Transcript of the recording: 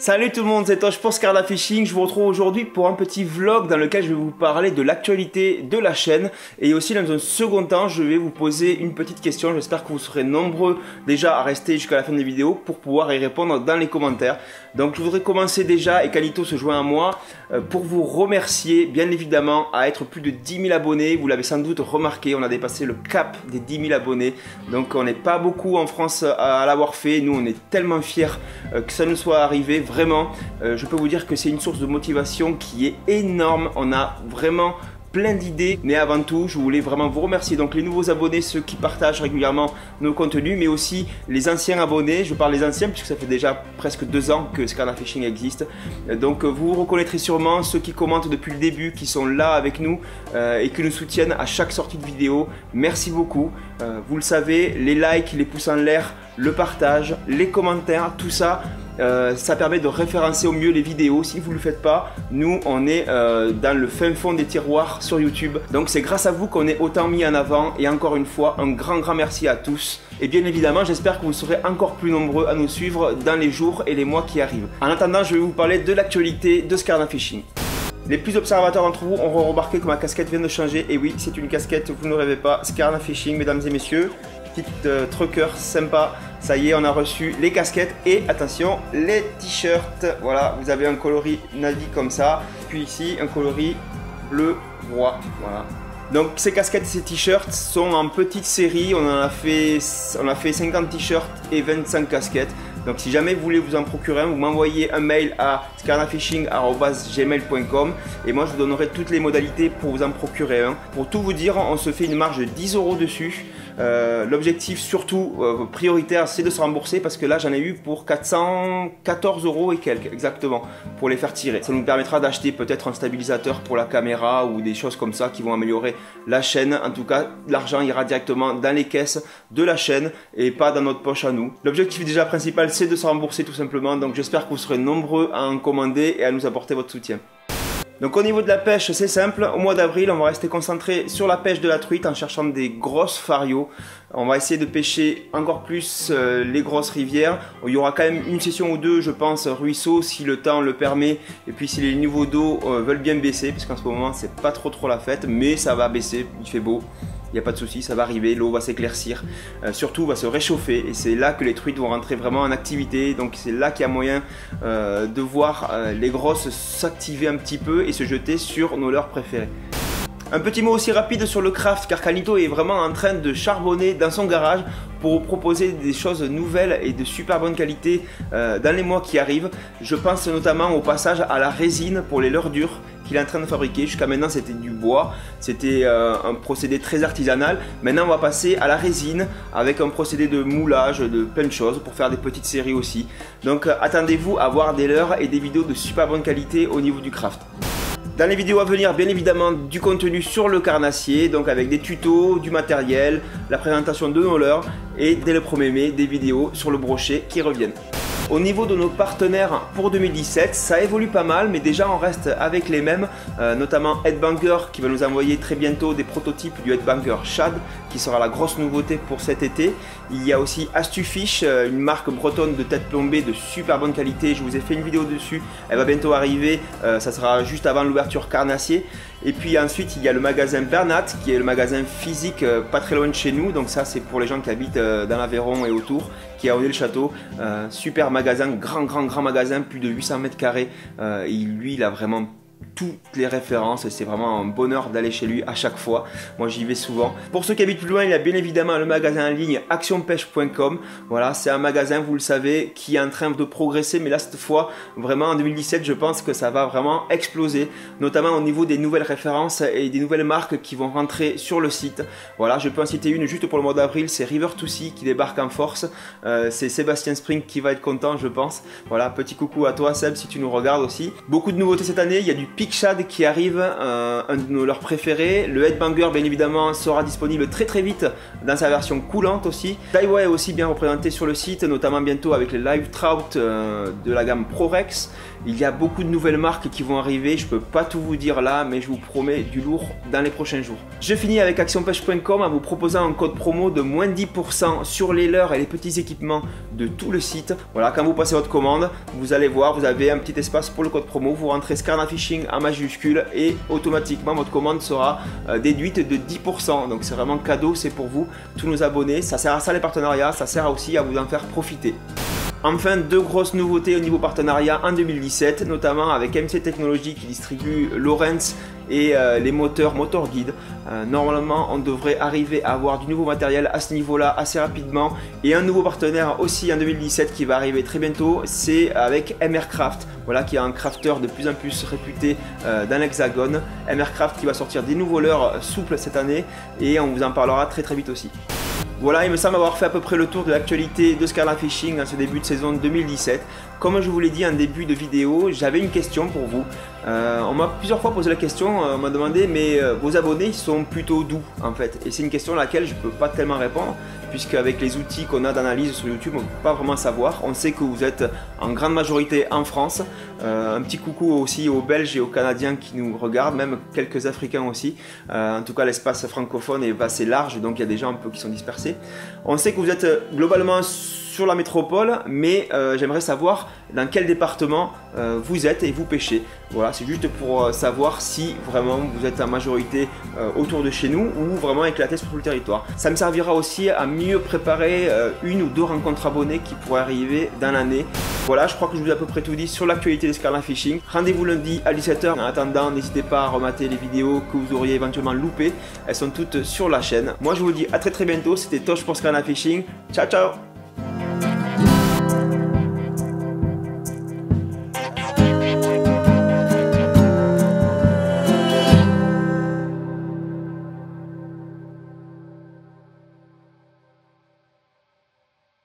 Salut tout le monde, c'est Tosh pour Scarda Fishing. Je vous retrouve aujourd'hui pour un petit vlog dans lequel je vais vous parler de l'actualité de la chaîne. Et aussi dans un second temps, je vais vous poser une petite question. J'espère que vous serez nombreux déjà à rester jusqu'à la fin des vidéos pour pouvoir y répondre dans les commentaires. Donc je voudrais commencer déjà, et Calito se joint à moi, pour vous remercier bien évidemment à être plus de 10 000 abonnés. Vous l'avez sans doute remarqué, on a dépassé le cap des 10 000 abonnés. Donc on n'est pas beaucoup en France à l'avoir fait. Nous on est tellement fiers que ça nous soit arrivé. Vraiment, je peux vous dire que c'est une source de motivation qui est énorme. On a vraiment plein d'idées, mais avant tout je voulais vraiment vous remercier, donc les nouveaux abonnés, ceux qui partagent régulièrement nos contenus, mais aussi les anciens abonnés. Je parle des anciens puisque ça fait déjà presque 2 ans que Scarda Fishing existe, donc vous reconnaîtrez sûrement ceux qui commentent depuis le début, qui sont là avec nous et qui nous soutiennent à chaque sortie de vidéo. Merci beaucoup, vous le savez, les likes, les pouces en l'air, le partage, les commentaires, tout ça ça permet de référencer au mieux les vidéos. Si vous ne le faites pas, nous on est dans le fin fond des tiroirs sur YouTube. Donc c'est grâce à vous qu'on est autant mis en avant. Et encore une fois, un grand merci à tous. Et bien évidemment, j'espère que vous serez encore plus nombreux à nous suivre dans les jours et les mois qui arrivent. En attendant, je vais vous parler de l'actualité de Scarda Fishing. Les plus observateurs d'entre vous auront remarqué que ma casquette vient de changer. Et oui, c'est une casquette, vous ne rêvez pas, Scarda Fishing, mesdames et messieurs. Petite trucker sympa. Ça y est, on a reçu les casquettes et attention, les t-shirts. Voilà, vous avez un coloris navy comme ça, puis ici un coloris bleu roi. Voilà. Donc ces casquettes et ces t-shirts sont en petite série. On a fait 50 t-shirts et 25 casquettes. Donc si jamais vous voulez vous en procurer un, vous m'envoyez un mail à scardafishing@gmail.com et moi je vous donnerai toutes les modalités pour vous en procurer un. Pour tout vous dire, on se fait une marge de 10 € dessus. L'objectif surtout prioritaire, c'est de se rembourser parce que là j'en ai eu pour 414 € et quelques exactement pour les faire tirer. Ça nous permettra d'acheter peut-être un stabilisateur pour la caméra ou des choses comme ça qui vont améliorer la chaîne. En tout cas, l'argent ira directement dans les caisses de la chaîne et pas dans notre poche à nous. L'objectif déjà principal, c'est de se rembourser tout simplement. Donc j'espère que vous serez nombreux à en commander et à nous apporter votre soutien. Donc au niveau de la pêche, c'est simple. Au mois d'avril, on va rester concentré sur la pêche de la truite en cherchant des grosses farios. On va essayer de pêcher encore plus les grosses rivières. Il y aura quand même une session ou deux, je pense, ruisseau si le temps le permet. Et puis si les niveaux d'eau veulent bien baisser, parce qu'en ce moment c'est pas trop la fête, mais ça va baisser, il fait beau. Il n'y a pas de souci, ça va arriver, l'eau va s'éclaircir, surtout va se réchauffer et c'est là que les truites vont rentrer vraiment en activité. Donc c'est là qu'il y a moyen de voir les grosses s'activer un petit peu et se jeter sur nos leurres préférés. Un petit mot aussi rapide sur le craft, car Calito est vraiment en train de charbonner dans son garage pour vous proposer des choses nouvelles et de super bonne qualité dans les mois qui arrivent. Je pense notamment au passage à la résine pour les leurres dures qu'il est en train de fabriquer. Jusqu'à maintenant c'était du bois, c'était un procédé très artisanal. Maintenant on va passer à la résine avec un procédé de moulage, de plein de choses pour faire des petites séries aussi. Donc attendez-vous à voir des leurres et des vidéos de super bonne qualité au niveau du craft. Dans les vidéos à venir, bien évidemment, du contenu sur le carnassier, donc avec des tutos, du matériel, la présentation de nos leurres et dès le 1er mai, des vidéos sur le brochet qui reviennent. Au niveau de nos partenaires pour 2017, ça évolue pas mal, mais déjà on reste avec les mêmes, notamment Headbanger qui va nous envoyer très bientôt des prototypes du Headbanger Shad, qui sera la grosse nouveauté pour cet été. Il y a aussi Astufish, une marque bretonne de tête plombée de super bonne qualité. Je vous ai fait une vidéo dessus, elle va bientôt arriver, ça sera juste avant l'ouverture carnassier. Et puis ensuite il y a le magasin Bernat qui est le magasin physique pas très loin de chez nous. Donc ça c'est pour les gens qui habitent dans l'Aveyron et autour, qui est à Onet-le-Château. Super magasin, grand magasin, plus de 800 mètres carrés. Lui il a vraiment toutes les références, c'est vraiment un bonheur d'aller chez lui à chaque fois. Moi j'y vais souvent. Pour ceux qui habitent plus loin, il y a bien évidemment le magasin en ligne actionpêche.com. Voilà, c'est un magasin, vous le savez, qui est en train de progresser, mais là cette fois vraiment en 2017 je pense que ça va vraiment exploser, notamment au niveau des nouvelles références et des nouvelles marques qui vont rentrer sur le site. Voilà, je peux en citer une juste pour le mois d'avril, c'est River2Sea qui débarque en force. C'est Sébastien Spring qui va être content, je pense. Voilà, petit coucou à toi Seb si tu nous regardes aussi. Beaucoup de nouveautés cette année, il y a du Peak Shad qui arrive, un de leurs préférés. Le Headbanger bien évidemment sera disponible très vite dans sa version coulante aussi. Daiwa est aussi bien représenté sur le site, notamment bientôt avec les Live Trout de la gamme ProRex. Il y a beaucoup de nouvelles marques qui vont arriver, je peux pas tout vous dire là, mais je vous promets du lourd dans les prochains jours. Je finis avec actionpêche.com en vous proposant un code promo de moins 10% sur les leurres et les petits équipements de tout le site. Voilà, quand vous passez votre commande, vous allez voir, vous avez un petit espace pour le code promo, vous rentrez Skarna Fishing en majuscule et automatiquement votre commande sera déduite de 10%. Donc c'est vraiment cadeau, c'est pour vous, tous nos abonnés. Ça sert à ça les partenariats, ça sert aussi à vous en faire profiter. Enfin, deux grosses nouveautés au niveau partenariat en 2017, notamment avec MC Technologies qui distribue Lowrance et les moteurs Motor Guide. Normalement, on devrait arriver à avoir du nouveau matériel à ce niveau-là assez rapidement. Et un nouveau partenaire aussi en 2017 qui va arriver très bientôt, c'est avec MRcraft. Voilà, qui est un crafter de plus en plus réputé dans l'Hexagone. MRcraft qui va sortir des nouveaux leurres souples cette année et on vous en parlera très vite aussi. Voilà, il me semble avoir fait à peu près le tour de l'actualité de Skarna Fishing en ce début de saison 2017. Comme je vous l'ai dit en début de vidéo, j'avais une question pour vous. On m'a plusieurs fois posé la question, on m'a demandé mais vos abonnés ils sont plutôt d'où en fait? Et c'est une question à laquelle je ne peux pas tellement répondre, puisque avec les outils qu'on a d'analyse sur YouTube, on ne peut pas vraiment savoir. On sait que vous êtes en grande majorité en France. Un petit coucou aussi aux Belges et aux Canadiens qui nous regardent, même quelques Africains aussi. En tout cas, l'espace francophone est assez large, donc il y a des gens un peu qui sont dispersés. On sait que vous êtes globalement sur la métropole, mais j'aimerais savoir dans quel département vous êtes et vous pêchez. Voilà, c'est juste pour savoir si vraiment vous êtes en majorité autour de chez nous ou vraiment éclaté sur tout le territoire. Ça me servira aussi à mieux préparer une ou deux rencontres abonnés qui pourraient arriver dans l'année. Voilà, je crois que je vous ai à peu près tout dit sur l'actualité de Skarna Fishing. Rendez-vous lundi à 17 h. En attendant, n'hésitez pas à remater les vidéos que vous auriez éventuellement loupées. Elles sont toutes sur la chaîne. Moi, je vous dis à très bientôt. C'était Tosh pour Skarna Fishing. Ciao, ciao!